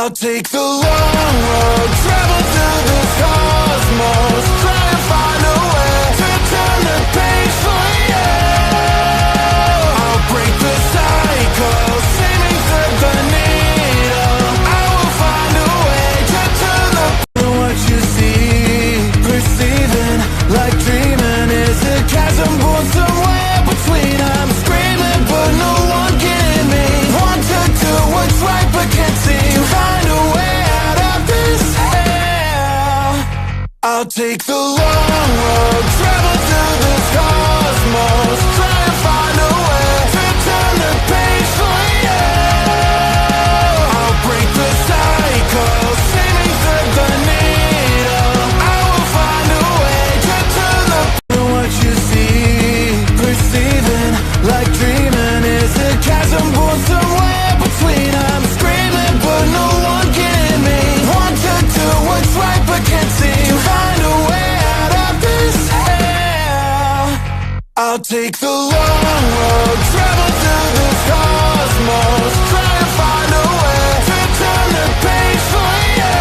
I'll take the long road, travel through the cosmos, try to find a way to turn the page for you. I'll break the cycle, saving thread the needle. I will find a way to turn the what you see, perceiving like dreaming is a chasm born somewhere between. I'm screaming but no one getting me. Want to do what's right but can't see. Find a way out of this hell. I'll take the long road, travel through the cosmos, try to find a way to turn the page for you. I'll break the cycle, saving thread the needle. I will find a way to turn the what you see, perceiving like dreaming is a chasm born somewhere between. I'm screaming but no one getting me. Want to do what's right but can't see. Find a way out of this hell. I'll take the long road, travel through the cosmos, try to find a way to turn the page for you.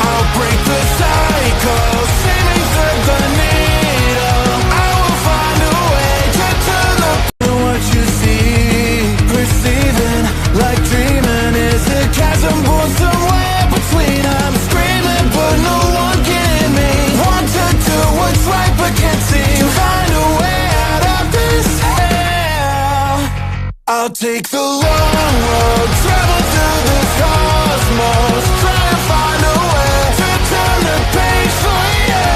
I'll break the cycle, saving thread the needle. I will find a way to turn the what you see, perceiving like dreaming is a chasm born somewhere between. I'm screaming but no one getting me. Want to do what's right but can't see. Find a way out of this hell. I'll take the long road, travel through the cosmos, try to find a way to turn the page for you.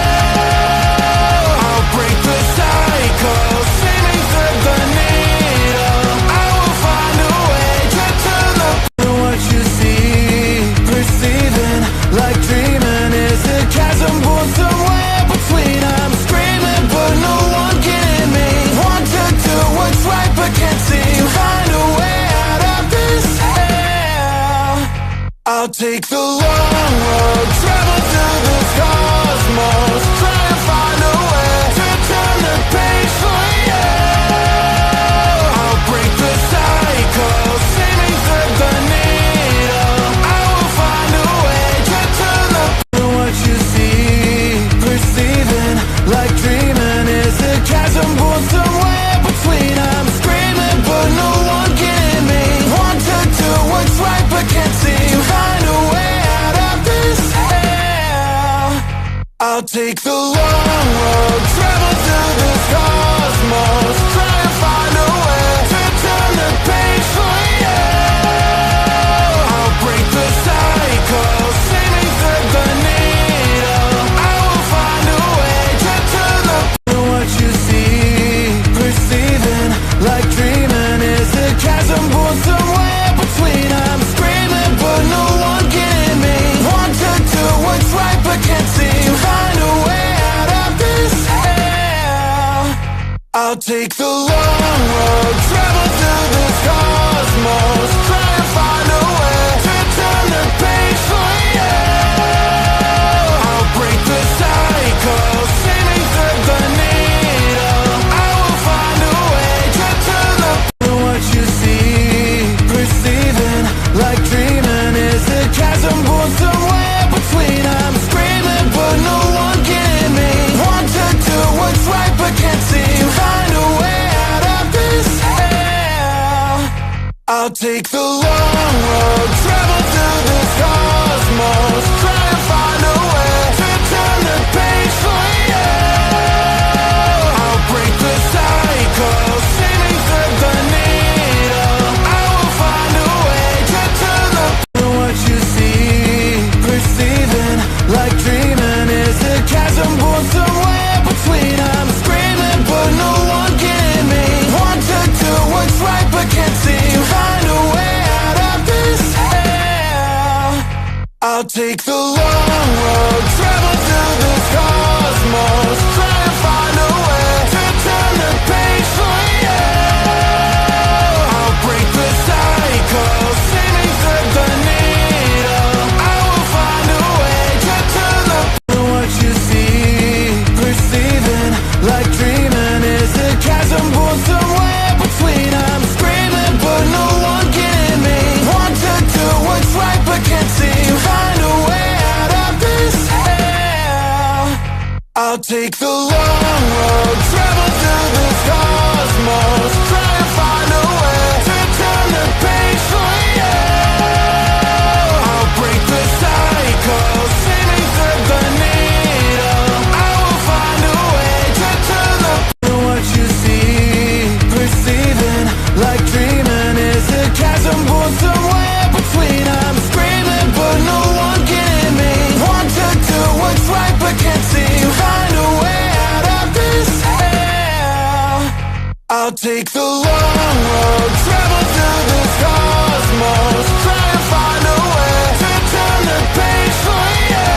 I'll break the cycle, saving thread the needle. I will find a way to turn the what you see, perceiving like dreaming is a chasm born somewhere between. I'm screaming but no one getting me. Want to do what's right but can't see. Find a way out of this hell. I'll take the long road, travel through the cosmos, try to find a way to turn the page for you. I'll break the cycle, saving thread the needle. I will find a way to turn the what you see, perceiving like dreaming is a chasm born somewhere between. I'm screaming but no one getting me. Want to do what's right but can't see. Find a way out of this hell. I'll take the long road, travel through the cosmos, try to find a way to turn the page for you. I'll break the cycle, saving thread the needle. I will find a way to turn the what you see, perceiving like dreaming is a chasm born somewhere between. I'm screaming but no one getting me. Want to do what's right but can't see. Find a way out of this hell. I'll take the long road, travel through the cosmos, try to find a way to turn the page for you. I'll break the cycle, saving thread the needle. I will find a way to turn the what you see, perceiving like dreaming is a chasm born somewhere. I'm screaming, but no one getting me. Want to do what's right, but can't see. Find a way out of this hell. I'll take the long road, travel through the cosmos, try to find a way to turn the page for you. I'll break the cycle, saving thread the needle. I will find a way to turn the what you see, perceiving like dreaming is a chasm born somewhere. I'm screaming but no one getting me. Want to do what's right but can't see. Find a way out of this hell. I'll take the long road, travel through the cosmos, try to find a way to turn the page for you. I'll break the cycle, saving thread the needle. I will find a way to turn the what you see, perceiving like dreaming is a chasm born somewhere between. I'm screaming but no one getting me. Want to do what's right I'll take the long road, travel through this cosmos, try to find a way to turn the page for you. I'll break the cycle, sailing through the needle. I will find a way to turn the what you see, perceiving like dreaming is a chasm born somewhere between. I'm screaming but no one can me. Want to do what's right but can't see. Find a way out of this hell. I'll take the long road, travel through this cosmos, try to find a way to turn the page for you.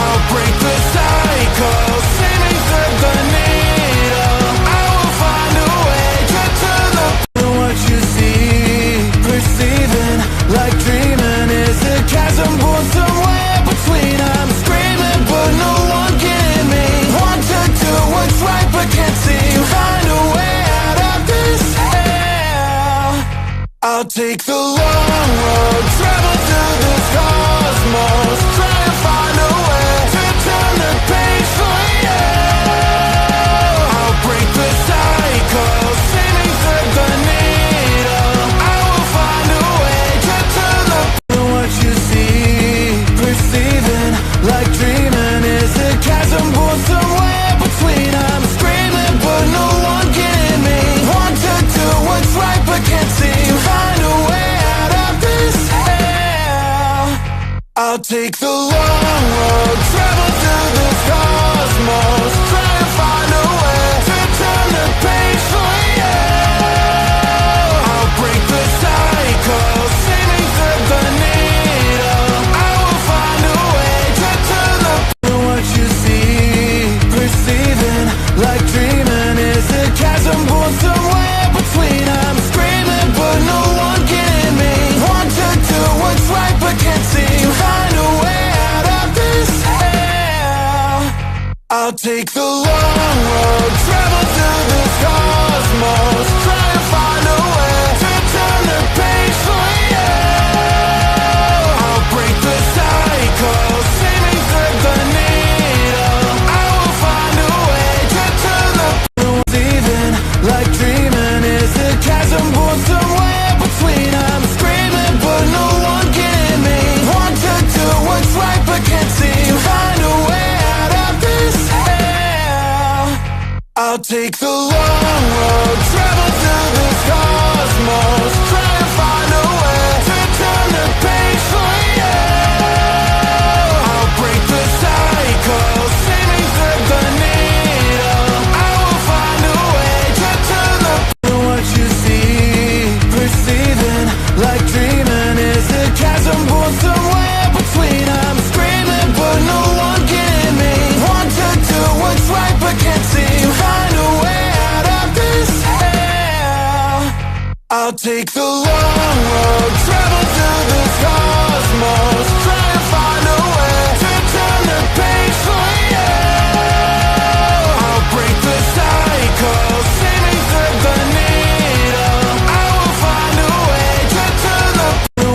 I'll break the cycle, sailing through the needle. I will find a way to turn the what you see, perceiving like dreaming is a chasm born somewhere between. I'm screaming but no one can me. Want to do what's right but can't see. Find a way out of this hell. I'll take the long road, travel through this cosmos, try to find a way to turn the page for you. I'll break the cycle, sailing through the needle. I will find a way to turn the what you see, perceiving like dreaming is a chasm born somewhere between. I'm screaming but no one can me. Want to do what's right but can't see. Find a way out of this hell. I'll take the long road, travel through this cosmos, try to find a way to turn the page for you. I'll break the cycle, sailing through the needle. I will find a way to turn the what you see, perceiving like dreaming is a chasm born somewhere between. I'm screaming but no one can me. Want to do what's right but can't see. Find a way out of this hell. I'll take the long road, travel through this cosmos, try to find a way to turn the page for you. I'll break the cycle, sailing through the needle. I will find a way to turn the even like dreaming is a chasm born somewhere between. I'm screaming but no one can me. Want to do what's right but can't see. Find a way out of this hell. I'll take the long road, travel through this cosmos, try to find a way to turn the page for you. I'll break the cycle, sailing through the needle. I will find a way to turn the what you see, perceiving like dreaming is a chasm born somewhere between. I'm screaming but no one can me. Want to do what's right but can't see. Find a way out of this hell. I'll take the long road, travel through this cosmos, try to find a way to turn the page for you. I'll break the cycle, sailing through the needle. I will find a way to turn the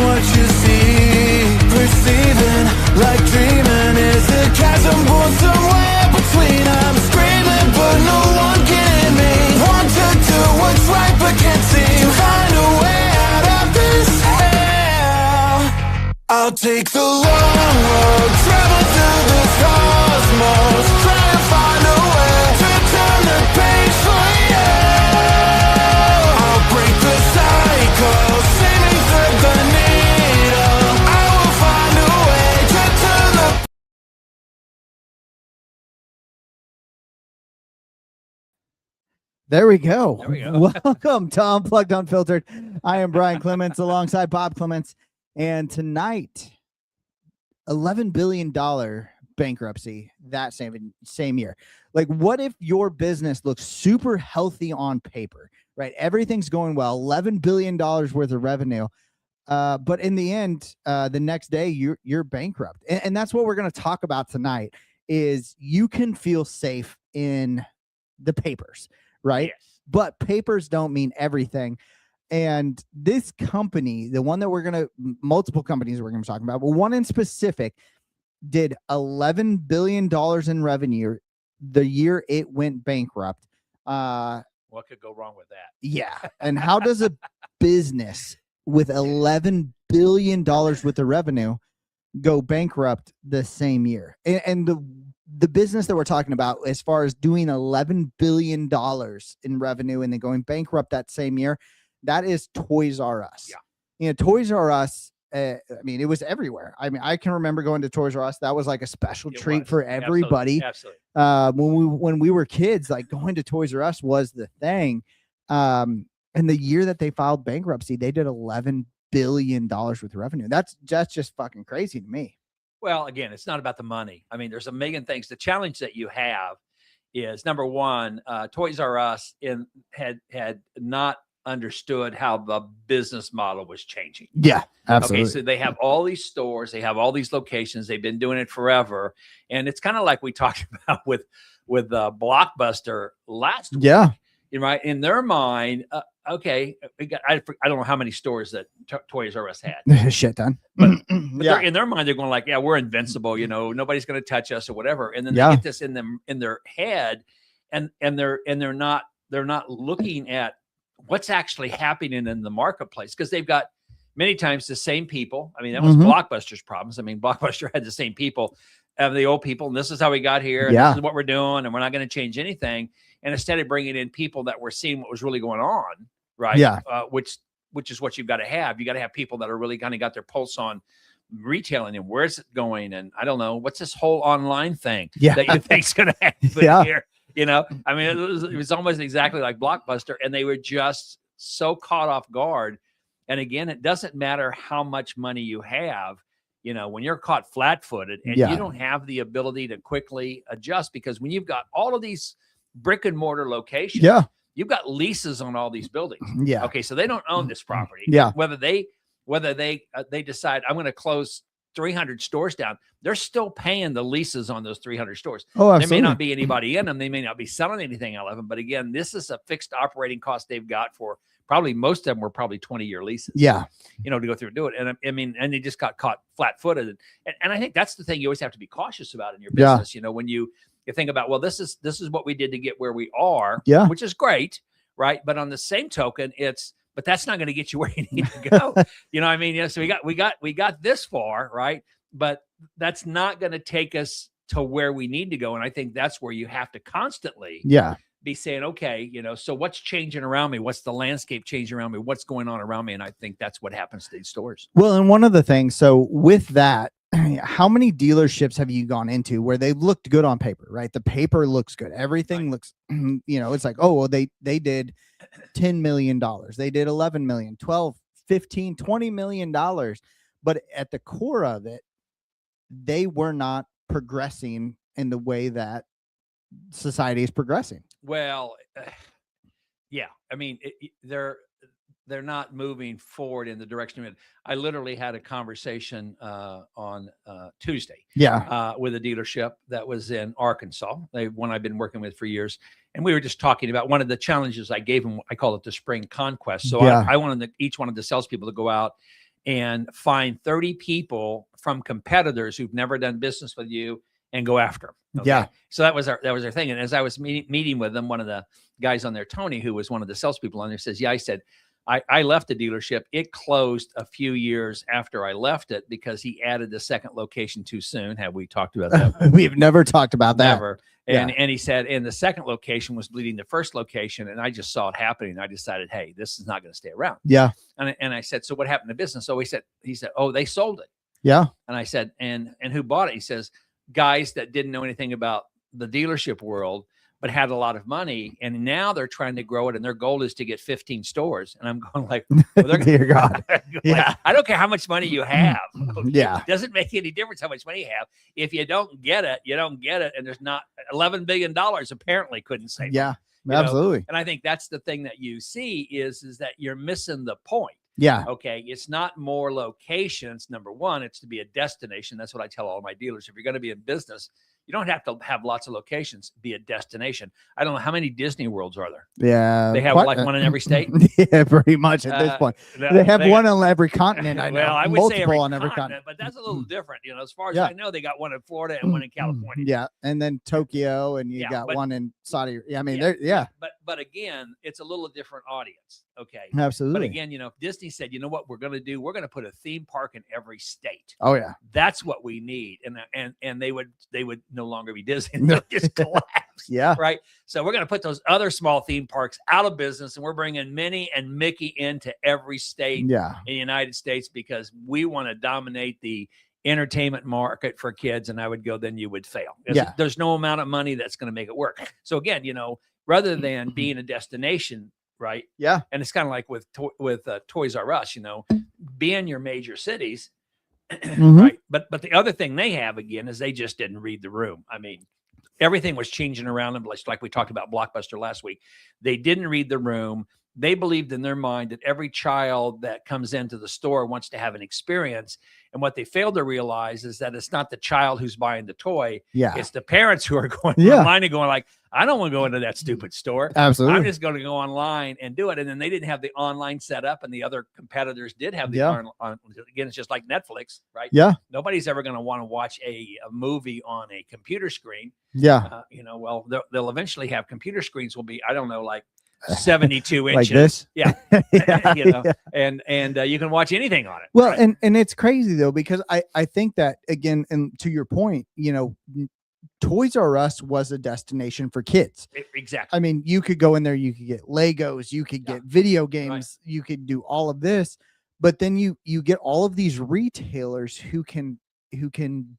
what you see, perceiving like dreaming is a chasm born somewhere between. I'm screaming but no one can me. Want to do what's right but can't see. Find a way out of this hell. I'll take the long road, travel through this cosmos, try to find a way to turn the page for you. I'll break the cycle, sailing through the needle. I will find a way to turn the There we go. There we go. Welcome to Unplugged Unfiltered. I am Brian Clements alongside Bob Clements. And tonight, $11 billion bankruptcy that same year. Like, what if your business looks super healthy on paper, right? Everything's going well, $11 billion worth of revenue. But in the end, the next day, you're bankrupt. And that's what we're going to talk about tonight is you can feel safe in the papers, right? Yes. But papers don't mean everything. And this company, the one that multiple companies we're going to be talking about, but one in specific, did $11 billion in revenue the year it went bankrupt. What could go wrong with that? Yeah. And how does a business with $11 billion worth of revenue go bankrupt the same year? And the business that we're talking about, as far as doing $11 billion in revenue and then going bankrupt that same year, that is Toys R Us. Yeah. You know, Toys R Us, I mean, it was everywhere. I mean, I can remember going to Toys R Us. That was like a special treat for everybody. Absolutely. When we were kids, like going to Toys R Us was the thing. And the year that they filed bankruptcy, they did $11 billion worth of revenue. That's just fucking crazy to me. Well, again, it's not about the money. I mean, there's a million things. The challenge that you have is, number one, Toys R Us had not understood how the business model was changing. Yeah, absolutely. Okay, so they have all these stores, they have all these locations, they've been doing it forever, and it's kind of like we talked about with Blockbuster last week. Yeah, right. In their mind, okay, I don't know how many stores that Toys R Us had. Shit ton. But in their mind, they're going like, yeah, we're invincible. You know, nobody's going to touch us or whatever. And then they get this in their head, and they're not looking at what's actually happening in the marketplace, because they've got many times the same people. I mean, that was Blockbuster's problems. I mean, Blockbuster had the same people, the old people, and this is how we got here. And this is what we're doing, and we're not going to change anything. And instead of bringing in people that were seeing what was really going on, right? Yeah. Which is what you've got to have. You got to have people that are really kind of got their pulse on retailing and where's it going. And I don't know, what's this whole online thing that you think's going to happen here? You know, I mean, it was almost exactly like Blockbuster, and they were just so caught off guard. And again, it doesn't matter how much money you have, you know, when you're caught flat-footed and you don't have the ability to quickly adjust, because when you've got all of these brick and mortar locations, you've got leases on all these buildings. Yeah. Okay, so they don't own this property. Yeah. Whether they decide I'm going to close 300 stores down, they're still paying the leases on those 300 stores. Oh, absolutely. There may not be anybody in them. They may not be selling anything out of them. But again, this is a fixed operating cost they've got for probably, most of them were probably 20-year leases. Yeah. You know, to go through and do it. And I mean, and they just got caught flat-footed. And I think that's the thing you always have to be cautious about in your business. You know, when you think about, well, this is what we did to get where we are, which is great, right? But on the same token, but that's not going to get you where you need to go. You know what I mean? Yeah. So we got this far, right? But that's not going to take us to where we need to go. And I think that's where you have to constantly be saying, okay, you know, so what's changing around me? What's the landscape changing around me? What's going on around me? And I think that's what happens to these stores. Well, and one of the things, so with that, how many dealerships have you gone into where they've looked good on paper, right? The paper looks good. Everything looks, you know, it's like, oh, well, they did $10 million. They did 11 million, 12, 15, $20 million. But at the core of it, they were not progressing in the way that society is progressing. Well, yeah, I mean, they're not moving forward in the direction of it. I literally had a conversation on Tuesday with a dealership that was in Arkansas, one I've been working with for years. And we were just talking about one of the challenges I gave them. I call it the spring conquest. So I wanted each one of the salespeople to go out and find 30 people from competitors who've never done business with you and go after them. Okay? Yeah. So that was our thing. And as I was meeting with them, one of the guys on there, Tony, who was one of the salespeople on there, says, yeah, I said, I left the dealership. It closed a few years after I left it because he added the second location too soon. Have we talked about that? We've never talked about that. Never. And he said, and the second location was bleeding the first location. And I just saw it happening. I decided, hey, this is not going to stay around. Yeah. And I said, so what happened to business? So he said, oh, they sold it. Yeah. And I said, and who bought it? He says, guys that didn't know anything about the dealership world, but had a lot of money, and now they're trying to grow it, and their goal is to get 15 stores. And I'm going like, well, dear God, like, I don't care how much money you have. Okay? Yeah, it doesn't make any difference how much money you have. If you don't get it, you don't get it, and there's not $11 billion apparently couldn't save. Yeah, it, absolutely. And I think that's the thing that you see is that you're missing the point. Yeah. Okay. It's not more locations. Number one, it's to be a destination. That's what I tell all my dealers. If you're going to be in business, You don't have to have lots of locations. Be a destination. I don't know how many Disney Worlds are there. Yeah, They have like one in every state. Yeah, pretty much at this point. They have one on every continent. I know. Well, I would say multiple on every continent, but that's a little different. As far as I know, they got one in Florida and one in California. Yeah, and then Tokyo, and you got one in Saudi. Yeah, I mean, But again, it's a little different audience. Okay, absolutely. But again, if Disney said, you know what we're going to do, we're going to put a theme park in every state. Oh yeah, that's what we need, and they would no longer be Disney. They'll just collapse. Yeah, right. So we're going to put those other small theme parks out of business, and we're bringing Minnie and Mickey into every state in the United States because we want to dominate the entertainment market for kids. And I would go, then you would fail. There's no amount of money that's going to make it work. So again, rather than being a destination, right? Yeah. And it's kind of like with Toys R Us, be in your major cities, right? But the other thing they have again is they just didn't read the room. I mean, everything was changing around them, like we talked about Blockbuster last week. They didn't read the room. They believed in their mind that every child that comes into the store wants to have an experience. And what they failed to realize is that it's not the child who's buying the toy. Yeah. It's the parents who are going online and going like, I don't want to go into that stupid store. Absolutely. I'm just going to go online and do it. And then they didn't have the online set up, and the other competitors did have the online. Again, it's just like Netflix, right? Yeah. Nobody's ever going to want to watch a movie on a computer screen. Yeah. Well, they'll eventually have computer screens will be, I don't know, like 72 inches. Like this? Yeah. And you can watch anything on it. Well, right? and it's crazy though, because I think that again, and to your point, Toys R Us was a destination for kids. Exactly. I mean, you could go in there, you could get Legos, you could get video games, you could do all of this, but then you get all of these retailers who can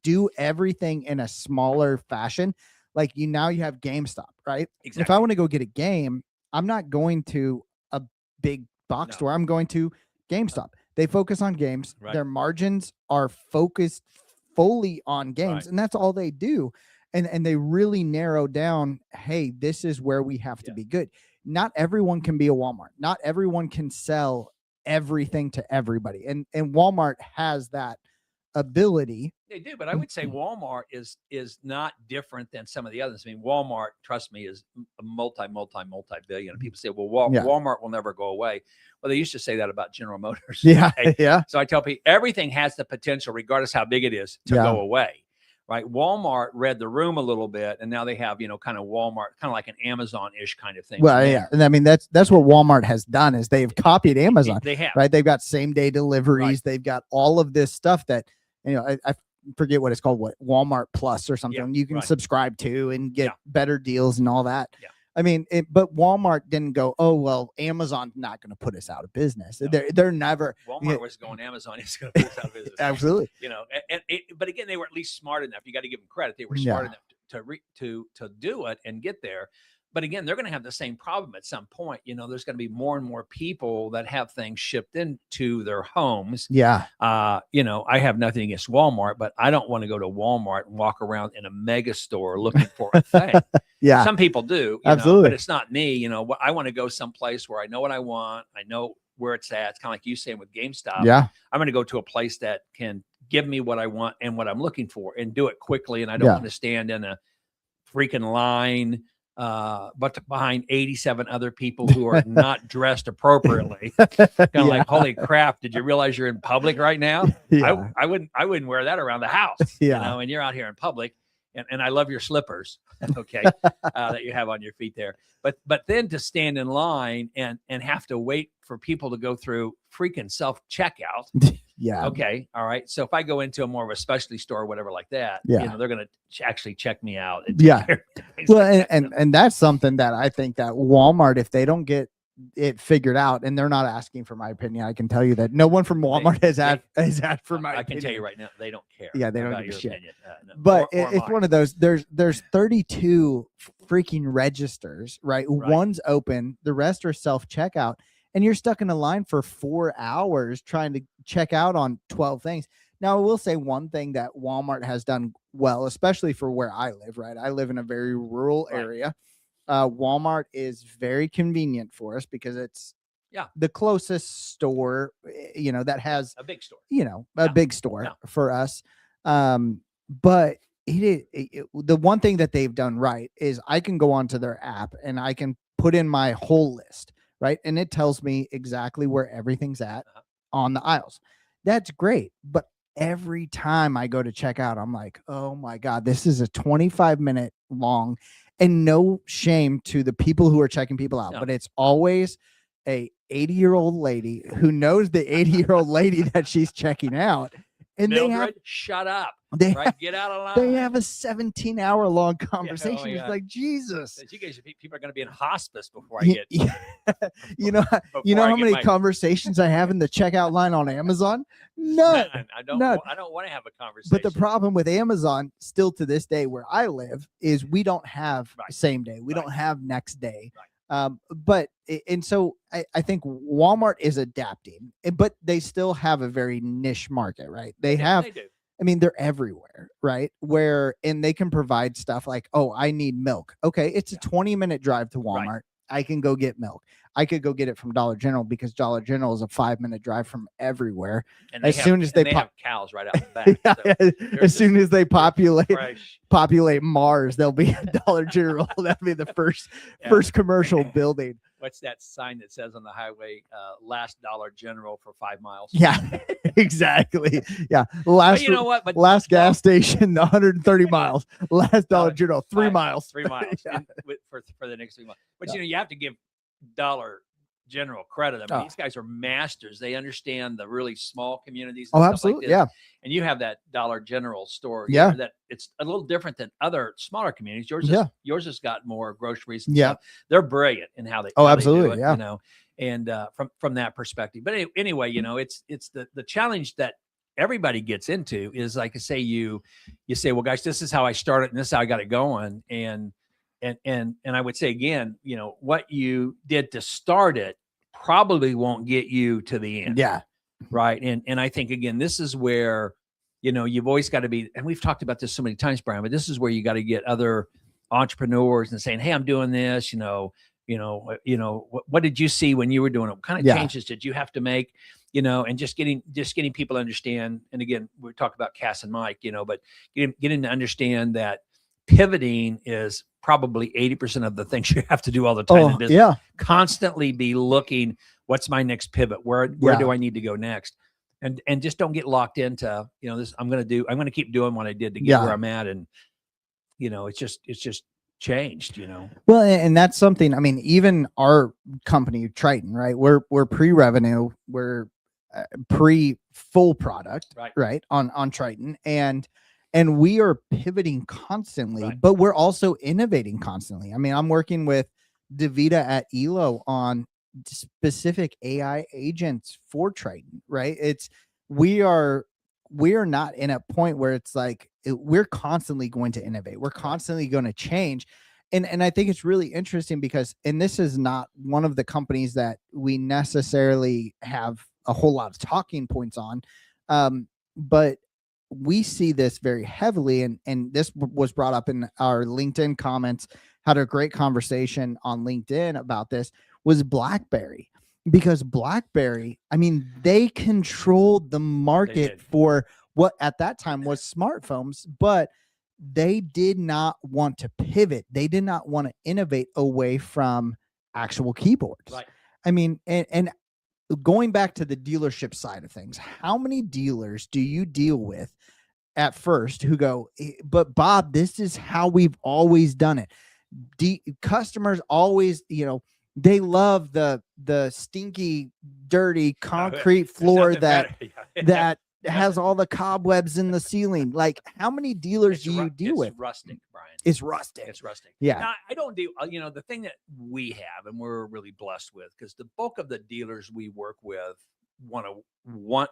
do everything in a smaller fashion. Like now you have GameStop, right? Exactly. If I want to go get a game, I'm not going to a big box store. I'm going to GameStop. They focus on games. Right. Their margins are focused fully on games, and that's all they do. And they really narrow down, hey, this is where we have to be good. Not everyone can be a Walmart. Not everyone can sell everything to everybody. And Walmart has that ability. They do, but I would say Walmart is not different than some of the others. I mean, Walmart, trust me, is a multi-billion. People say, well, Walmart will never go away. Well, they used to say that about General Motors. Yeah, right? Yeah. So I tell people, everything has the potential, regardless how big it is, to go away. Right. Walmart read the room a little bit, and now they have, kind of Walmart, kind of like an Amazon-ish kind of thing. Well, yeah. And I mean, that's what Walmart has done is they've copied Amazon. They have. Right. They've got same day deliveries. Right. They've got all of this stuff that, I forget what it's called, Walmart Plus or something you can subscribe to and get better deals and all that. Yeah. I mean, but Walmart didn't go, oh, well, Amazon's not going to put us out of business. No. They're never. Walmart was going, Amazon is going to put us out of business. Absolutely. But again, they were at least smart enough. You got to give them credit. They were smart enough to do it and get there. But again, they're going to have the same problem at some point. There's going to be more and more people that have things shipped into their homes. Yeah. I have nothing against Walmart, but I don't want to go to Walmart and walk around in a mega store looking for a thing. Yeah. Some people do. Absolutely. But it's not me. I want to go someplace where I know what I want. I know where it's at. It's kind of like you saying with GameStop. Yeah. I'm going to go to a place that can give me what I want and what I'm looking for and do it quickly. And I don't want to stand in a freaking line but behind 87 other people who are not dressed appropriately. Kind of like, holy crap, did you realize you're in public right now? Yeah. I wouldn't wear that around the house. Yeah. And you're out here in public, and I love your slippers, okay, that you have on your feet there. But then to stand in line and have to wait for people to go through freaking self-checkout. Yeah. Okay. All right. So if I go into a more of a specialty store or whatever like that, they're going to actually check me out. Well, and that's something that I think that Walmart, if they don't get it figured out, and they're not asking for my opinion, I can tell you that no one from Walmart has asked for my opinion. I can tell you right now, they don't care. Yeah, they don't give a shit. No, but it's one of those, there's 32 freaking registers, right? One's open, the rest are self-checkout. And you're stuck in a line for 4 hours trying to check out on 12 things. Now, I will say one thing that Walmart has done well, especially for where I live, right? I live in a very rural area. Walmart is very convenient for us because it's the closest store, that has a big store, a big store for us. But the one thing that they've done right is I can go onto their app and I can put in my whole list, right? And it tells me exactly where everything's at on the aisles. That's great. But every time I go to check out, I'm like, oh my God, this is a 25-minute long, and no shame to the people who are checking people out, but it's always a 80-year-old lady who knows the 80-year-old lady that she's checking out. And Mildred, they have, shut up. Get out of line. They have a 17-hour long conversation. It's like, Jesus. You guys, people are going to be in hospice before I get. you know how many conversations I have in the checkout line on Amazon? None. I don't want to have a conversation. But the problem with Amazon, still to this day, where I live, is we don't have same day. We don't have next day. So I think Walmart is adapting, but they still have a very niche market, right? They do. I mean, they're everywhere, right? And they can provide stuff like, oh, I need milk. Okay, it's a 20-minute drive to Walmart. Right. I can go get milk. I could go get it from Dollar General because Dollar General is a 5-minute drive from everywhere. And as soon as they have cows right out the back. As soon as they populate Mars, there'll be a Dollar General. That'll be the first commercial building. What's that sign that says on the highway, last Dollar General for 5 miles? Yeah, exactly. Yeah. Last gas station, 130 miles. Last Dollar General, 3 miles. 3 miles for the next 3 months. But you have to give Dollar General credit. I mean, these guys are masters. They understand the really small communities. And absolutely. Like and you have that Dollar General store here that it's a little different than other smaller communities. Yours has got more groceries. And stuff. They're brilliant in how they absolutely. They do it, and from that perspective. But anyway, it's the challenge that everybody gets into is, like I say, you say, well, guys, this is how I started and this is how I got it going. And I would say again, what you did to start it probably won't get you to the end. Yeah. Right. And I think, again, this is where, you've always got to be, and we've talked about this so many times, Brian, but this is where you got to get other entrepreneurs and saying, hey, I'm doing this, what did you see when you were doing it? What kind of changes did you have to make, and just getting people to understand. And again, we talk about Cass and Mike, but getting to understand that pivoting is probably 80% of the things you have to do all the time in business. Constantly be looking, what's my next pivot? Where do I need to go next? And just don't get locked into, this. I'm going to keep doing what I did to get where I'm at. And, it's just changed, Well, and that's something, I mean, even our company, Triton, right? We're pre-revenue, we're pre-full product, right? On Triton. And we are pivoting constantly, but we're also innovating constantly. I mean, I'm working with Davita at Elo on specific AI agents for Triton, right? We are not in a point where it's like, we're constantly going to innovate. We're constantly going to change. And I think it's really interesting because, and this is not one of the companies that we necessarily have a whole lot of talking points on. But we see this very heavily, and this was brought up in our LinkedIn comments. Had a great conversation on LinkedIn about this, was BlackBerry, because BlackBerry, I mean, they controlled the market for what at that time was smartphones, but they did not want to pivot. They did not want to innovate away from actual keyboards. Right. I mean, and going back to the dealership side of things, how many dealers do you deal with at first who go, but Bob, this is how we've always done it. Customers always, they love the stinky, dirty concrete floor that has all the cobwebs in the ceiling. Like, how many dealers do you deal with? Rustic, Brian. It's rustic. It's rustic. Yeah. Now, I don't do, the thing that we have and we're really blessed with, because the bulk of the dealers we work with want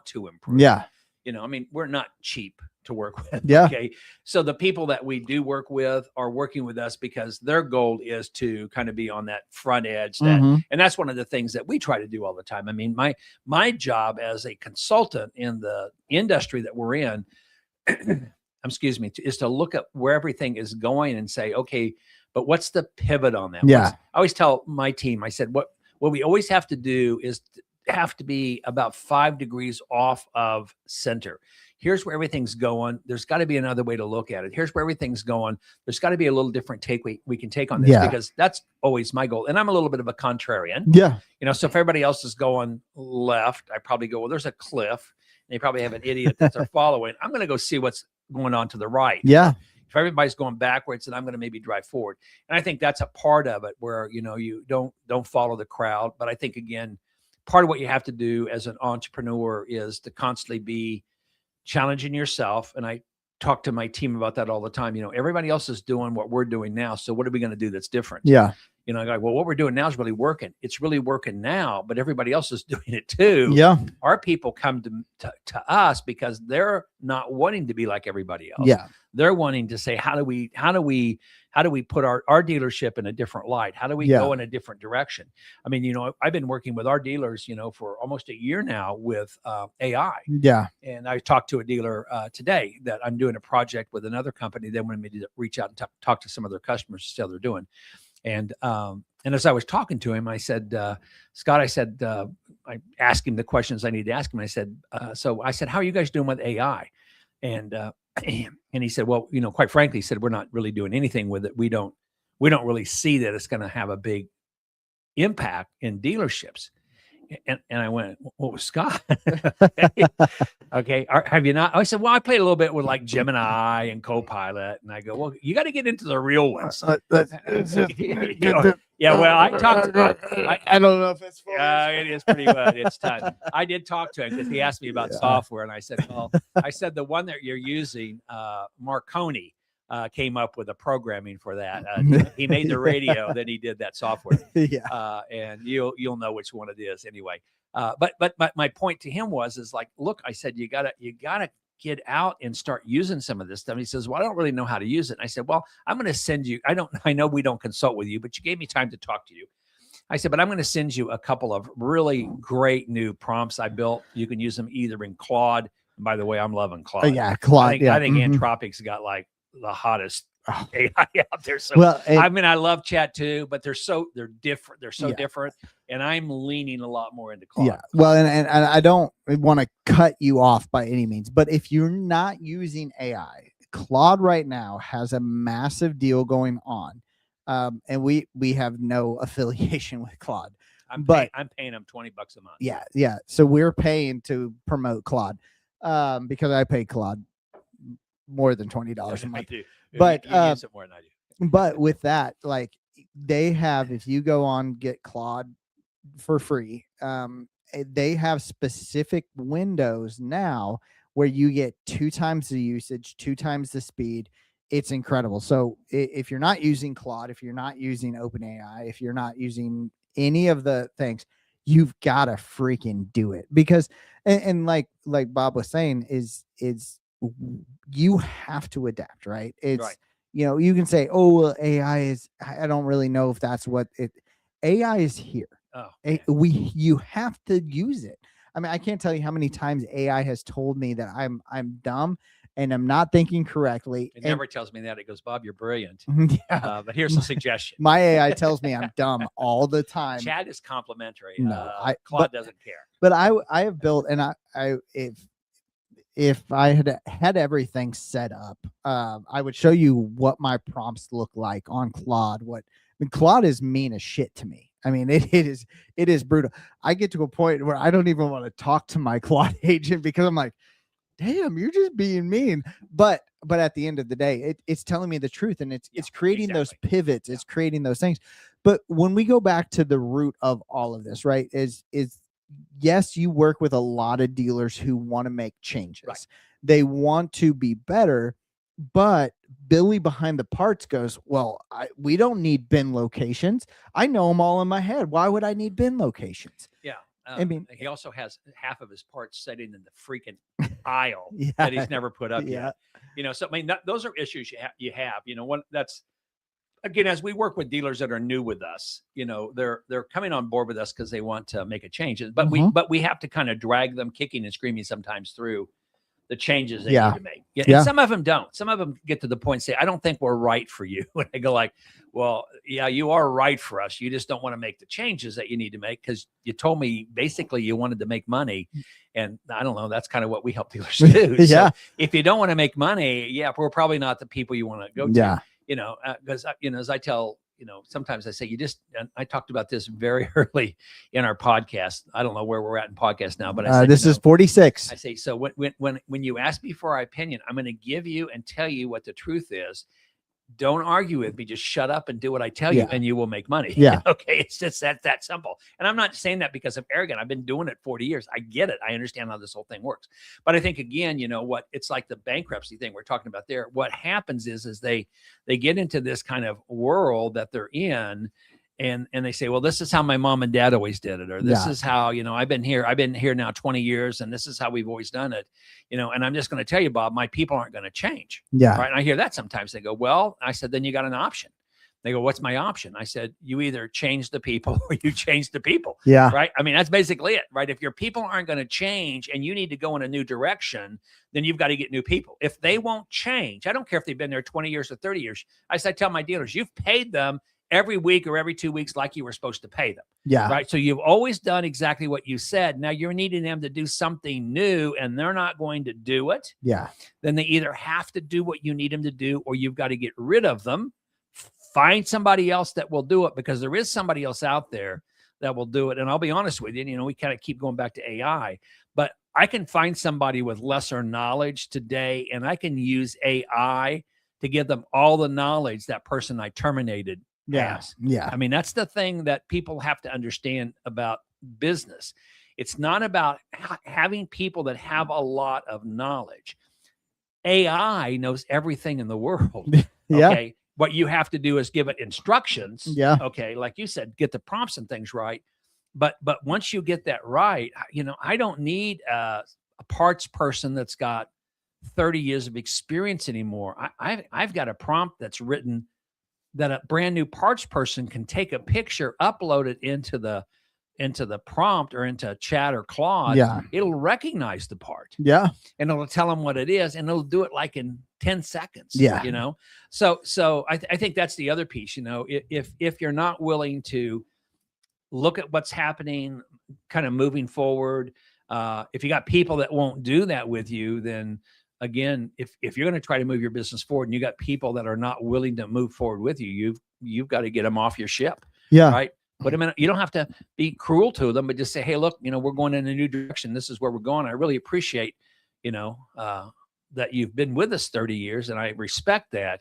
to improve. Yeah. I mean, we're not cheap to work with. Yeah. Okay. So the people that we do work with are working with us because their goal is to kind of be on that front edge. And that's one of the things that we try to do all the time. I mean, my job as a consultant in the industry that we're in, excuse me, is to look at where everything is going and say, okay, but what's the pivot on that? Yeah. I always tell my team, I said, what we always have to do is have to be about 5 degrees off of center. Here's where everything's going. There's got to be another way to look at it. Here's where everything's going. There's got to be a little different take we can take on this, because that's always my goal. And I'm a little bit of a contrarian. Yeah. So if everybody else is going left, I probably go, well, there's a cliff. And they probably have an idiot that they're following. I'm going to go see what's going on to the right. Yeah. If everybody's going backwards, then I'm going to maybe drive forward. And I think that's a part of it where, you don't follow the crowd. But I think, again, part of what you have to do as an entrepreneur is to constantly be challenging yourself. And I talk to my team about that all the time. Everybody else is doing what we're doing now. So what are we going to do that's different? Yeah. Like, well, what we're doing now is really working. It's really working now, but everybody else is doing it too. Yeah. Our people come to us because they're not wanting to be like everybody else. Yeah. They're wanting to say, how do we put our dealership in a different light? How do we go in a different direction? I mean, I've been working with our dealers, for almost a year now with AI. Yeah. And I talked to a dealer today that I'm doing a project with another company. They wanted me to reach out and talk to some of their customers to see how they're doing. And as I was talking to him, I said, Scott, I asked him the questions I need to ask him. I said, how are you guys doing with AI? And he said, well, quite frankly, he said, we're not really doing anything with it. We don't really see that it's going to have a big impact in dealerships. And I went, well, Scott, okay. Have you not? I said, well, I played a little bit with like Gemini and Copilot. And I go, well, you got to get into the real ones. Yeah, well, I talked. I don't know if it's full. It is pretty good. It's tough. I did talk to him because he asked me about software. And I said, well, the one that you're using, Marconi, came up with a programming for that. He made the radio, then he did that software. And you'll know which one it is anyway. But my point to him is like, look, I said, you gotta get out and start using some of this stuff. And he says, well, I don't really know how to use it. And I said, well, I'm going to send you, I know we don't consult with you, but you gave me time to talk to you. I said, but I'm going to send you a couple of really great new prompts I built. You can use them either in Claude. And by the way, I'm loving Claude. Claude. I think Anthropic's got like the hottest AI out there. So I love chat too, but they're different. They're so different. And I'm leaning a lot more into Claude. Yeah. Well, and I don't want to cut you off by any means, but if you're not using AI, Claude right now has a massive deal going on. And we have no affiliation with Claude. I'm paying them $20 a month. Yeah. Yeah. So we're paying to promote Claude because I pay Claude more than $20 a month. But you use it more than I do. But with that, like they have, if you go on get Claude for free, they have specific windows now where you get 2 times the usage, 2 times the speed. It's incredible. So if you're not using Claude, if you're not using OpenAI, if you're not using any of the things, you've got to freaking do it. Because and like Bob was saying, is you have to adapt, right? It's right. You can say, oh, well, AI is, I don't really know if that's what AI is here. You have to use it. I mean, I can't tell you how many times AI has told me that I'm dumb and I'm not thinking correctly. It never tells me that. It goes, Bob, you're brilliant. Yeah. But here's a suggestion. My AI tells me I'm dumb all the time. Chat is complimentary. No, Claude doesn't care. But I have built, and if I had everything set up, I would show you what my prompts look like on Claude. Claude is mean as shit to me. I mean, it is brutal. I get to a point where I don't even want to talk to my Claude agent because I'm like, damn, you're just being mean. But at the end of the day, it's telling me the truth, and it's creating those pivots. It's creating those things. But when we go back to the root of all of this, right, is yes, you work with a lot of dealers who want to make changes. Right. They want to be better, but Billy behind the parts goes, well, we don't need bin locations. I know them all in my head. Why would I need bin locations? Yeah. I mean, he also has half of his parts sitting in the freaking aisle that he's never put up yet. So I mean, those are issues you have. That's, again, as we work with dealers that are new with us, they're coming on board with us because they want to make a change. But we have to kind of drag them kicking and screaming sometimes through the changes they Yeah. need to make. Yeah. Yeah. And some of them don't. Some of them get to the point and say, I don't think we're right for you. And I go like, well, yeah, you are right for us. You just don't want to make the changes that you need to make because you told me basically you wanted to make money. And I don't know, that's kind of what we help dealers do. Yeah. So if you don't want to make money, yeah, we're probably not the people you want to go to. Yeah. You know, because, you know, as I tell, you know, sometimes I say, and I talked about this very early in our podcast. I don't know where we're at in podcast now, but I said, this is 46. I say, so when you ask me for our opinion, I'm going to give you and tell you what the truth is. Don't argue with me. Just shut up and do what I tell you, and you will make money. Yeah. Okay. It's just that simple. And I'm not saying that because I'm arrogant. I've been doing it 40 years. I get it. I understand how this whole thing works. But I think, again, you know what, it's like the bankruptcy thing we're talking about there. What happens is they get into this kind of world that they're in, and they say, well, this is how my mom and dad always did it, or this is how, you know, I've been here now 20 years, and this is how we've always done it, you know. And I'm just going to tell you, Bob, my people aren't going to change. Yeah. Right. And I hear that sometimes. They go, well, I said, then you got an option. They go, what's my option? I said, you either change the people or you change the people. Yeah. Right. I mean, that's basically it. Right. If your people aren't going to change and you need to go in a new direction, then you've got to get new people. If they won't change, I don't care if they've been there 20 years or 30 years. I tell my dealers, you've paid them every week or every 2 weeks like you were supposed to pay them. Yeah. Right. So you've always done exactly what you said. Now you're needing them to do something new and they're not going to do it. Yeah. Then they either have to do what you need them to do, or you've got to get rid of them, find somebody else that will do it, because there is somebody else out there that will do it. And I'll be honest with you, you know, we kind of keep going back to AI, but I can find somebody with lesser knowledge today, and I can use AI to give them all the knowledge that person I terminated has. Yeah. I mean, that's the thing that people have to understand about business. It's not about having people that have a lot of knowledge. AI knows everything in the world. Yeah. Okay. What you have to do is give it instructions. Yeah. Okay. Like you said, get the prompts and things right. But once you get that right, you know, I don't need a parts person that's got 30 years of experience anymore. I've got a prompt that's written that a brand new parts person can take a picture, upload it into the prompt or into Chat or Claude. Yeah. It'll recognize the part. Yeah. And it'll tell them what it is, and it'll do it like in 10 seconds. Yeah. You know, so I think that's the other piece. You know, if you're not willing to look at what's happening, kind of moving forward, if you got people that won't do that with you, then again, if you're going to try to move your business forward and you got people that are not willing to move forward with you, you've got to get them off your ship. Yeah. Right. Put them in. You don't have to be cruel to them, but just say, hey, look, you know, we're going in a new direction. This is where we're going. I really appreciate, you know, that you've been with us 30 years, and I respect that,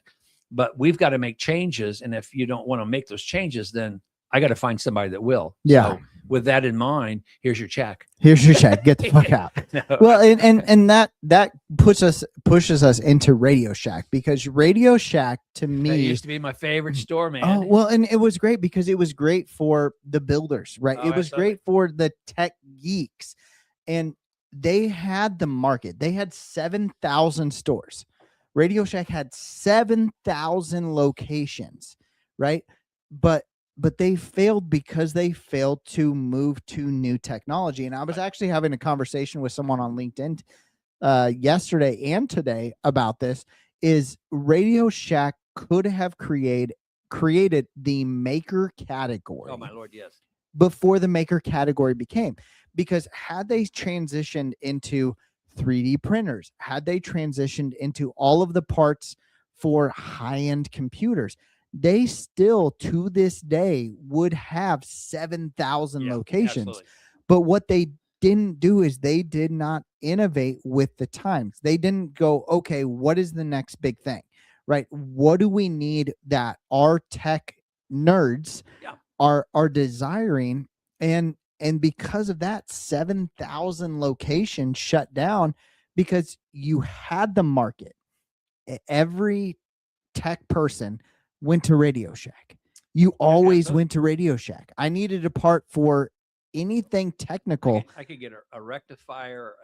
but we've got to make changes. And if you don't want to make those changes, then I got to find somebody that will. Yeah. So with that in mind, here's your check. Here's your check. Get the fuck out. No. Well, and that pushes us into Radio Shack, because Radio Shack to me That used to be my favorite store, man. Oh, well, and it was great because it was great for the builders, right? Oh, It was great for the tech geeks, and they had the market. They had 7,000 stores. Radio Shack had 7,000 locations, right? But they failed because they failed to move to new technology. And I was actually having a conversation with someone on LinkedIn yesterday and today about this. Is Radio Shack could have created the maker category. Oh my Lord, yes. Before the maker category became, because had they transitioned into 3D printers, had they transitioned into all of the parts for high-end computers, they still to this day would have 7,000 locations. Absolutely. But what they didn't do is they did not innovate with the times. They didn't go, okay, what is the next big thing, right? What do we need that our tech nerds are desiring? And because of that, 7,000 locations shut down because you had the market. Every tech person went to Radio Shack. You always went to Radio Shack. I needed a part for anything technical. I could get a rectifier,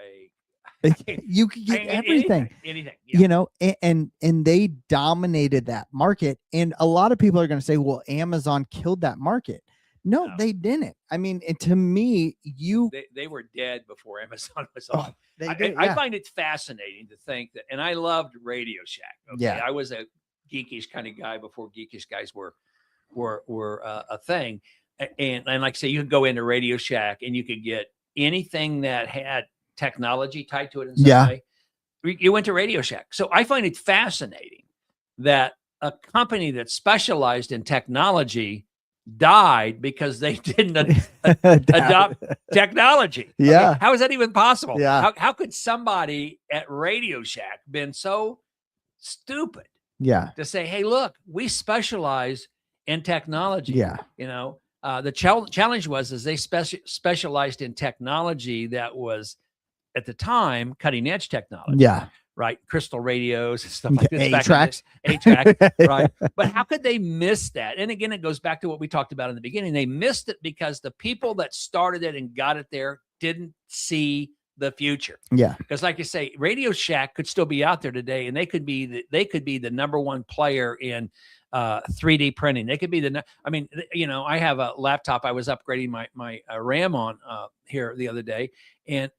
you could get everything. Anything. You know, and they dominated that market. And a lot of people are going to say, well, Amazon killed that market. No, they didn't. I mean, to me, they were dead before Amazon was oh, on. I find it fascinating to think that, and I loved Radio Shack. Okay, Yeah. I was a geekish kind of guy before geekish guys were a thing. And like I say, you could go into Radio Shack and you could get anything that had technology tied to it in some way. You went to Radio Shack. So I find it fascinating that a company that specialized in technology died because they didn't adopt technology. Yeah. Okay? How is that even possible? Yeah. How could somebody at Radio Shack been so stupid to say, hey, look, we specialize in technology? Yeah. You know, the challenge was they specialized in technology that was at the time cutting edge technology. Yeah. Right. Crystal radios and stuff like this. A-track. Right. But how could they miss that? And again, it goes back to what we talked about in the beginning. They missed it because the people that started it and got it there didn't see the future. Yeah. Because like you say, Radio Shack could still be out there today, and they could be the number one player in 3D printing. They could be I have a laptop. I was upgrading my RAM on here the other day, and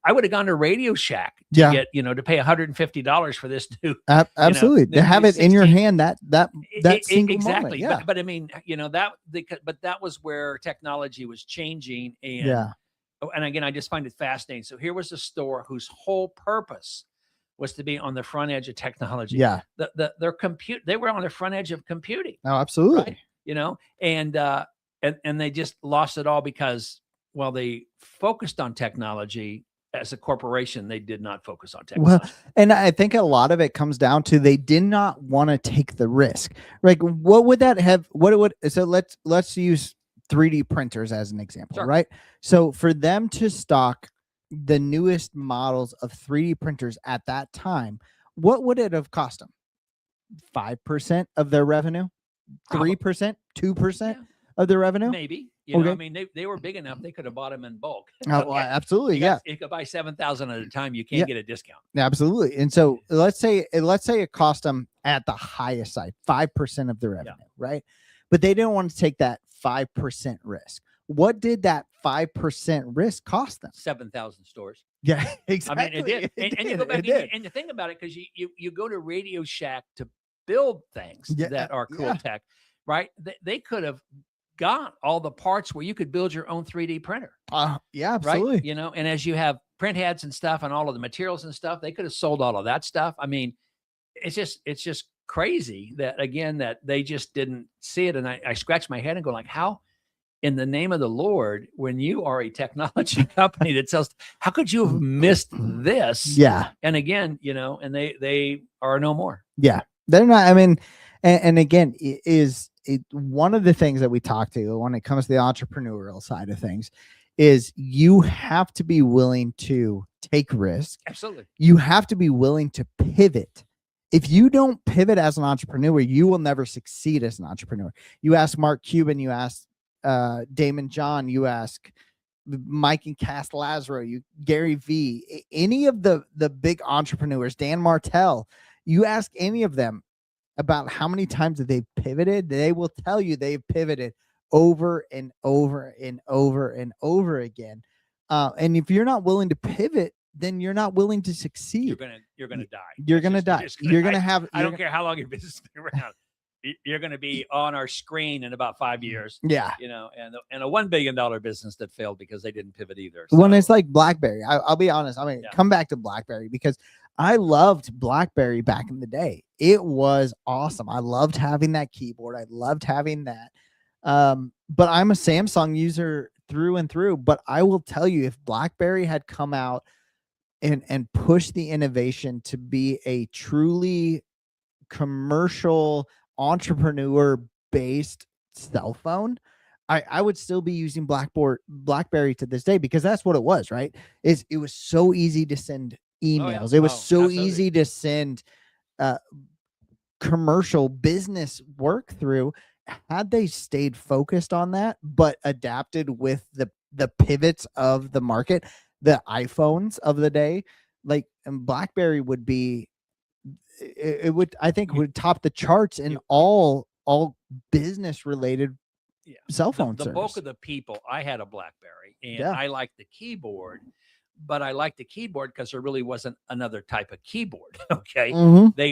I would have gone to Radio Shack to get, to pay $150 for this new. Absolutely. To have it in your hand, that single exactly. moment. Yeah. But I mean, but that was where technology was changing. And and again, I just find it fascinating. So here was a store whose whole purpose was to be on the front edge of technology. Yeah. They were on the front edge of computing. Oh, absolutely. Right? And they just lost it all because, while they focused on technology as a corporation, they did not focus on technology. Well, and I think a lot of it comes down to they did not want to take the risk. Like, what would that have? So let's use 3D printers as an example, right? So for them to stock the newest models of 3D printers at that time, what would it have cost them? 5% of their revenue, 3%, 2% of their revenue, maybe. I mean, they were big enough; they could have bought them in bulk. Oh, well, absolutely, you could buy 7,000 at a time. You can't get a discount. Absolutely. And so let's say it cost them at the highest side 5% of the revenue, right? But they didn't want to take that 5% risk. What did that 5% risk cost them? 7,000 stores. Yeah, exactly. I mean, it did. And you go back and you think about it, because you go to Radio Shack to build things that are cool tech, right? They could have got all the parts where you could build your own 3D printer. Yeah, absolutely. Right? And as you have print heads and stuff and all of the materials and stuff, they could have sold all of that stuff. I mean, it's just crazy that they just didn't see it. And I scratch my head and go like, how in the name of the Lord, when you are a technology company that sells, how could you have missed this? Yeah. And again, and they are no more. Yeah. They're not, I mean, and again, one of the things that we talk to when it comes to the entrepreneurial side of things is you have to be willing to take risk. Absolutely. You have to be willing to pivot. If you don't pivot as an entrepreneur, you will never succeed as an entrepreneur. You ask Mark Cuban, you ask Damon John, you ask Mike and Cass Lazaro, Gary V, any of the big entrepreneurs, Dan Martell, you ask any of them about how many times that they've pivoted, they will tell you they've pivoted over and over and over and over again. And if you're not willing to pivot, then you're not willing to succeed. You're gonna die. You're gonna die. You're gonna have. I don't care how long your business has been around. You're going to be on our screen in about 5 years. Yeah. And a $1 billion business that failed because they didn't pivot either. So. When it's like BlackBerry, I'll be honest. I mean, come back to BlackBerry because I loved BlackBerry back in the day. It was awesome. I loved having that keyboard. I loved having that. But I'm a Samsung user through and through. But I will tell you, if BlackBerry had come out and pushed the innovation to be a truly commercial entrepreneur based cell phone, I would still be using BlackBerry to this day, because that's what it was, right? It was so easy to send emails. It was so easy to send commercial business work through. Had they stayed focused on that, but adapted with the pivots of the market, the iPhones of the day, like, and BlackBerry would be, I think would top the charts in all business related cell phone the service. bulk of the people, I had a BlackBerry, and Yeah. I liked the keyboard, but I liked the keyboard because there really wasn't another type of keyboard. Okay. Mhm. They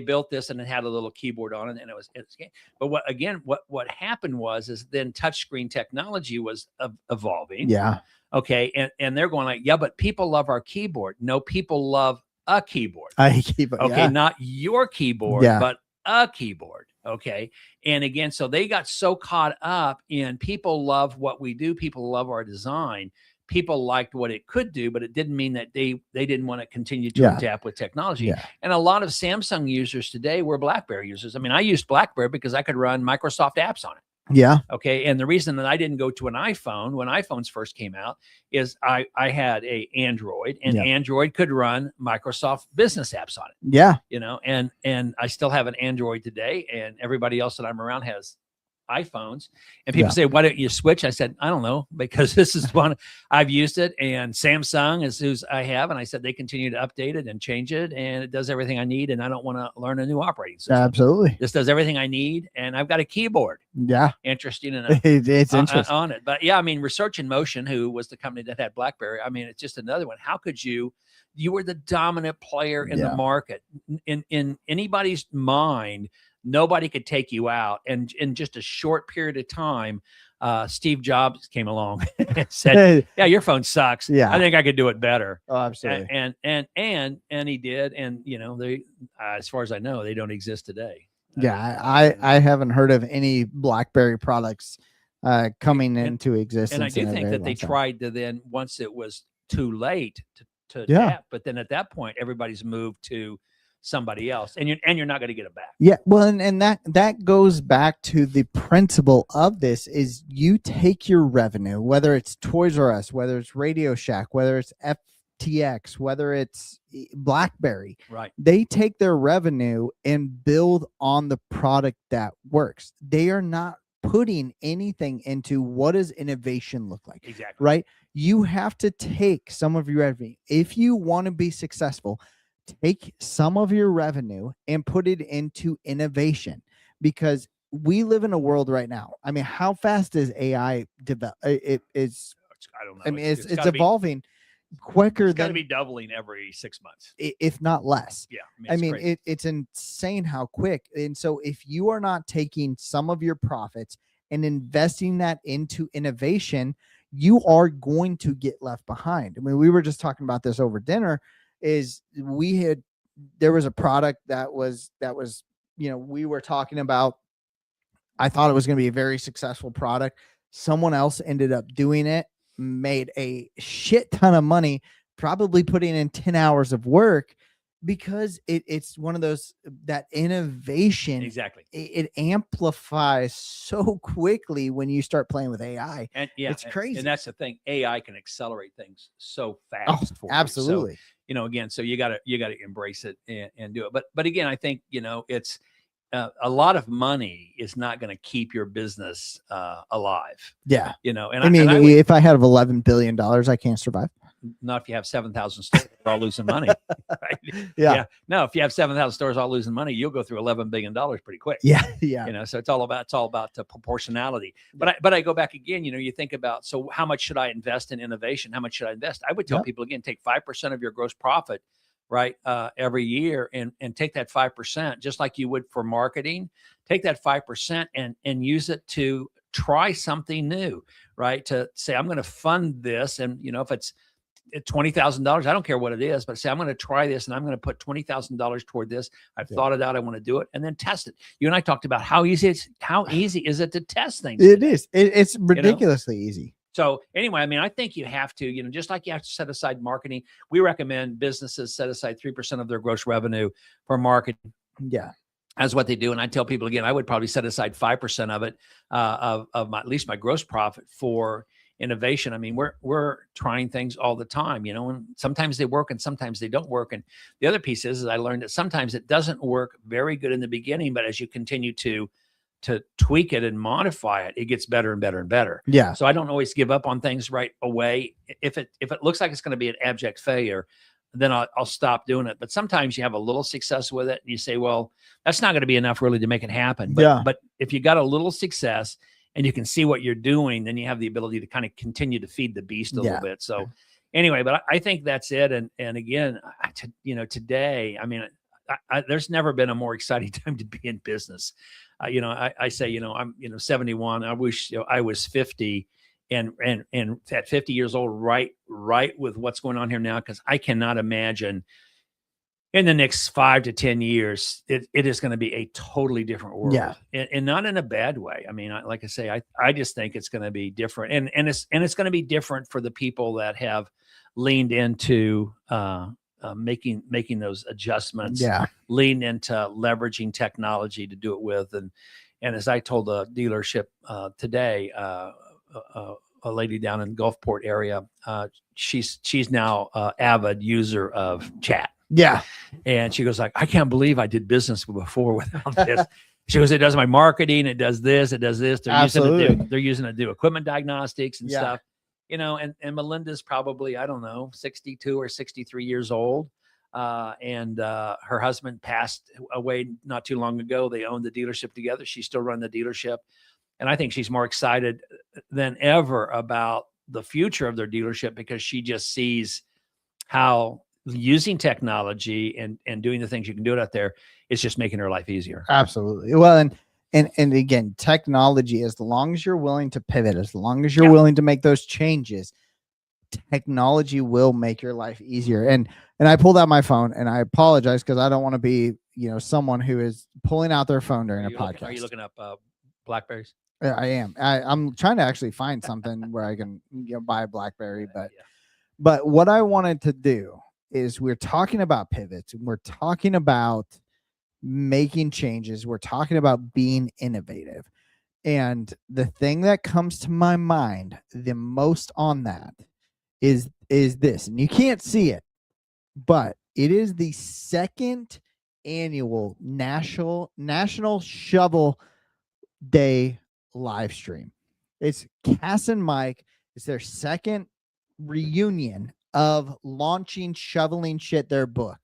built this, and it had a little keyboard on it, and it's but what happened is then touchscreen technology was evolving. Yeah. Okay. And they're going like, yeah, but people love our keyboard. No, people love a keyboard. Okay. Yeah. Not your keyboard, Yeah. but a keyboard. Okay. And again, so they got so caught up in people love what we do. People love our design. People liked what it could do, but it didn't mean that they didn't want to continue to adapt with technology. Yeah. And a lot of Samsung users today were BlackBerry users. I mean, I used BlackBerry because I could run Microsoft apps on it. Yeah. Okay. And the reason that I didn't go to an iPhone when iPhones first came out is I had a Android, and Android could run Microsoft business apps on it. Yeah. And I still have an Android today, and everybody else that I'm around has iPhones. And people say, why don't you switch? I said, I don't know, because this is one I've used it, and Samsung is who's I have. And I said, they continue to update it and change it, and it does everything I need. And I don't want to learn a new operating system. Absolutely. This does everything I need. And I've got a keyboard. Yeah. Interesting enough. It's interesting on it. But yeah, I mean, Research in Motion, who was the company that had BlackBerry. I mean, it's just another one. How could you were the dominant player in the market. In anybody's mind, nobody could take you out. And in just a short period of time, Steve Jobs came along and said, yeah, your phone sucks. Yeah. I think I could do it better. Oh, absolutely. And he did. And they, as far as I know, they don't exist today. Yeah. I haven't heard of any BlackBerry products coming into existence. And I do think that they tried to then, once it was too late to adapt, but then at that point, everybody's moved to somebody else, and you're not going to get it back. Yeah. Well, and that goes back to the principle of this is you take your revenue, whether it's Toys R Us, whether it's Radio Shack, whether it's FTX, whether it's BlackBerry, right? They take their revenue and build on the product that works. They are not putting anything into what does innovation look like. Exactly. Right. You have to take some of your revenue. If you want to be successful, take some of your revenue and put it into innovation, because we live in a world right now. I mean, how fast is AI develop? It is. I don't know. I mean, it's evolving quicker it's than. Got to be doubling every 6 months, if not less. Yeah. I mean, it's insane how quick. And so if you are not taking some of your profits and investing that into innovation, you are going to get left behind. I mean, we were just talking about this over dinner. There was a product that was, we were talking about. I thought it was going to be a very successful product. Someone else ended up doing it, made a shit ton of money, probably putting in 10 hours of work, because it's one of those, that innovation. Exactly. It amplifies so quickly when you start playing with AI. And it's crazy. And that's the thing. AI can accelerate things so fast. Absolutely. So, again, so you gotta embrace it and do it. But again, I think, it's a lot of money is not going to keep your business alive. Yeah. And I mean, if I had $11 billion, I can't survive. Not if you have 7,000 stores all losing money. Right? Yeah. No, if you have 7,000 stores all losing money, you'll go through $11 billion pretty quick. Yeah. Yeah. So it's all about proportionality. But I go back again, you think about, so how much should I invest in innovation? How much should I invest? I would tell people again, take 5% of your gross profit, right, every year, and take that 5%, just like you would for marketing. Take that 5% and use it to try something new, right? To say, I'm going to fund this, and if it's $20,000, I don't care what it is, but say, I'm going to try this, and I'm going to put $20,000 toward this. I've thought it out. I want to do it, and then test it. You and I talked about how easy is it to test things. It is. It's ridiculously easy. So anyway, I mean, I think you have to, just like you have to set aside marketing. We recommend businesses set aside 3% of their gross revenue for marketing. Yeah. That's what they do. And I tell people again, I would probably set aside 5% of it, of at least my gross profit for innovation. I mean, we're trying things all the time, and sometimes they work and sometimes they don't work. And the other piece is I learned that sometimes it doesn't work very good in the beginning, but as you continue to tweak it and modify it, it gets better and better and better. Yeah. So I don't always give up on things right away. If it looks like it's going to be an abject failure, then I'll stop doing it. But sometimes you have a little success with it, and you say, well, that's not going to be enough really to make it happen. But if you got a little success and you can see what you're doing, then you have the ability to kind of continue to feed the beast a little bit. So anyway, but I think that's it. And again, today, I mean, there's never been a more exciting time to be in business. I say, I'm, 71. I wish I was 50 and at 50 years old, right with what's going on here now, because I cannot imagine in the next 5 to 10 years, it is going to be a totally different world, and not in a bad way. I mean, like I say, I just think it's going to be different, and it's going to be different for the people that have leaned into making those adjustments, leaned into leveraging technology to do it with, and as I told the dealership today, a lady down in Gulfport area, she's now avid user of chat. Yeah. And she goes like, I can't believe I did business before without this. She goes, it does my marketing. It does this. It does this. They're using it to do equipment diagnostics and stuff, and Melinda's probably, I don't know, 62 or 63 years old. And her husband passed away not too long ago. They owned the dealership together. She's still running the dealership. And I think she's more excited than ever about the future of their dealership, because she just sees how using technology and doing the things you can do it out there, it's just making her life easier. Absolutely. Well, and again, technology, as long as you're willing to pivot, as long as you're willing to make those changes, technology will make your life easier. And I pulled out my phone, and I apologize because I don't want to be, someone who is pulling out their phone during a podcast. Are you looking up Blackberries? Yeah, I am. I'm trying to actually find something where I can buy a BlackBerry, but what I wanted to do is, we're talking about pivots, and we're talking about making changes. We're talking about being innovative. And the thing that comes to my mind the most on that is this, and you can't see it, but it is the second annual National Shovel Day live stream. It's Cass and Mike. It's their second reunion of launching Shoveling Shit, their book.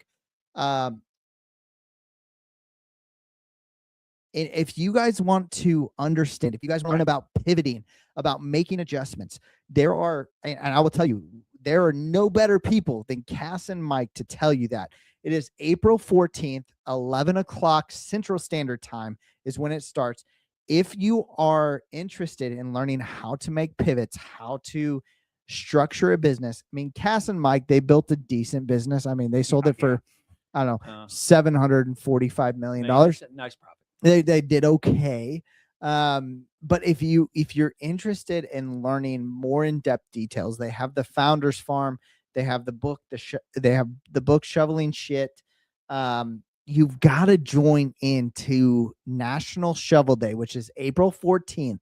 If you guys want to understand, if you guys want to learn about pivoting, about making adjustments, there are, and I will tell you, there are no better people than Cass and Mike to tell you that. It is April 14th, 11 o'clock Central Standard Time is when it starts. If you are interested in learning how to make pivots, how to structure a business, I mean, Cass and Mike, they built a decent business. I mean, they sold it for, I don't know, $745 million. Nice profit. They did okay. But if you're interested in learning more in-depth details, they have the Founders Farm, they have the book, they have the book Shoveling Shit. You've got to join into National Shovel Day, which is April 14th.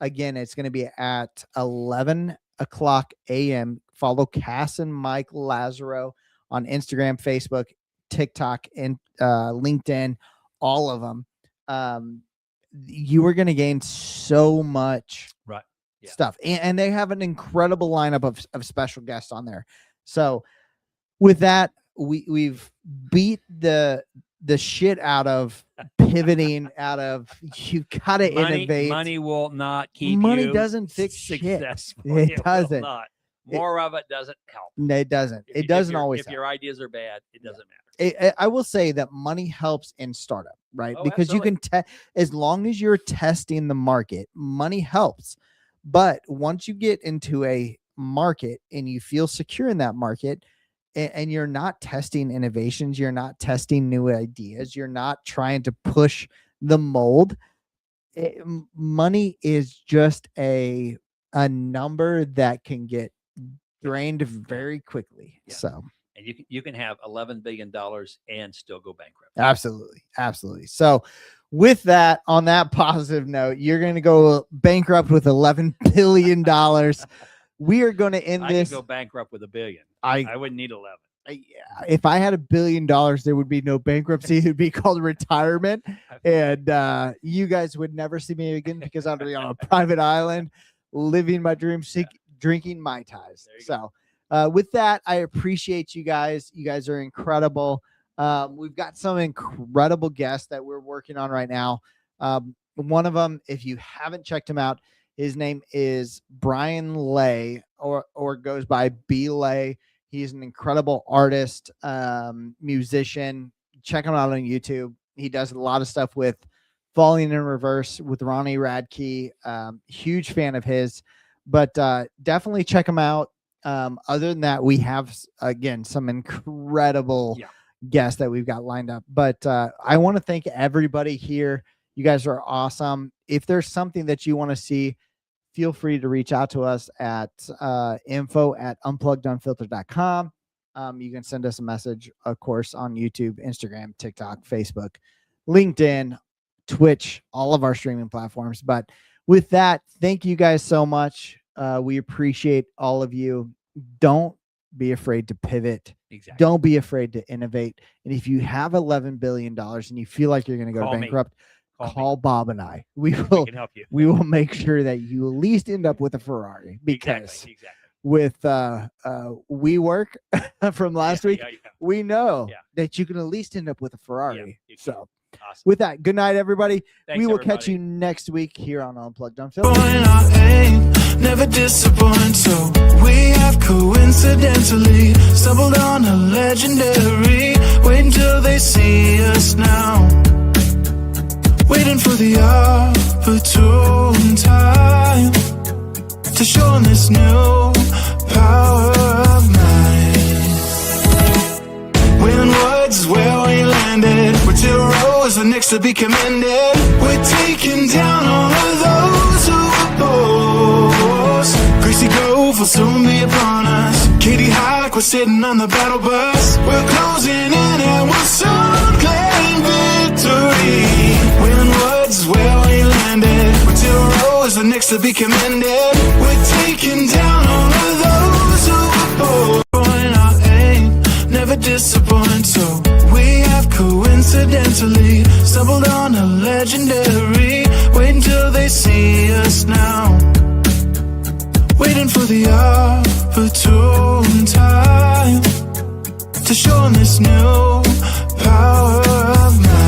Again, it's going to be at 11 o'clock a.m. Follow Cass and Mike Lazaro on Instagram, Facebook, TikTok, and LinkedIn, all of them. You are going to gain so much stuff. And they have an incredible lineup of special guests on there. So with that, we've beat the shit out of pivoting, out of, you got to innovate. Money will not keep money you doesn't fix successful. Shit. It will doesn't. not. More of it doesn't help. It doesn't. It doesn't always If help. your ideas are bad, it doesn't matter. I will say that money helps in startup, right? Oh, because absolutely. you can as long as you're testing the market, money helps. But once you get into a market and you feel secure in that market, and you're not testing innovations, you're not testing new ideas, you're not trying to push the mold, money is just a number that can get drained very quickly. Yeah. So, and you can have $11 billion and still go bankrupt. Absolutely. So with that, on that positive note, you're going to go bankrupt with $11 billion. We are going to end this. I can go bankrupt with $1 billion. I wouldn't need 11. If I had $1 billion, there would be no bankruptcy. It would be called retirement. And you guys would never see me again, because I'd be on a private island, living my dreams, drinking Mai Tais. So with that, I appreciate you guys. You guys are incredible. We've got some incredible guests that we're working on right now. One of them, if you haven't checked him out, his name is Brian Lay, or goes by B Lay. He's an incredible artist, musician. Check him out on YouTube. He does a lot of stuff with Falling in Reverse with Ronnie Radke. Huge fan of his, but definitely check him out. Other than that, we have, again, some incredible guests that we've got lined up. But I want to thank everybody here. You guys are awesome. If there's something that you want to see, feel free to reach out to us at info@unpluggedunfiltered.com. You can send us a message, of course, on YouTube, Instagram, TikTok, Facebook, LinkedIn, Twitch, all of our streaming platforms. But with that, thank you guys so much. We appreciate all of you. Don't be afraid to pivot. Exactly. Don't be afraid to innovate. And if you have $11 billion and you feel like you're going to go bankrupt, call Bob and I. We can help you. We will make sure that you at least end up with a Ferrari, because with WeWork from last week, we know that you can at least end up with a Ferrari. So awesome. With that, good night, everybody. We will catch you next week here on Unplugged Unfiltered. Never disappoint, so we have coincidentally stumbled on a legendary. Wait until they see us now, waiting for the opportune time to show them this new power of mine. When words is where we landed, we're 2 rows are next to be commended. We're taking down all of those who oppose. Greasy Grove will soon be upon us. Katie Hike, we're sitting on the battle bus. We're closing in and we'll soon claim victory. When words is where we landed, we're 2 rows are next to be commended. We're taking down all of those who oppose. Our aim never disappoint, so we have coincidentally stumbled on a legendary. Wait until they see us now, waiting for the opportune time to show them this new power of mine.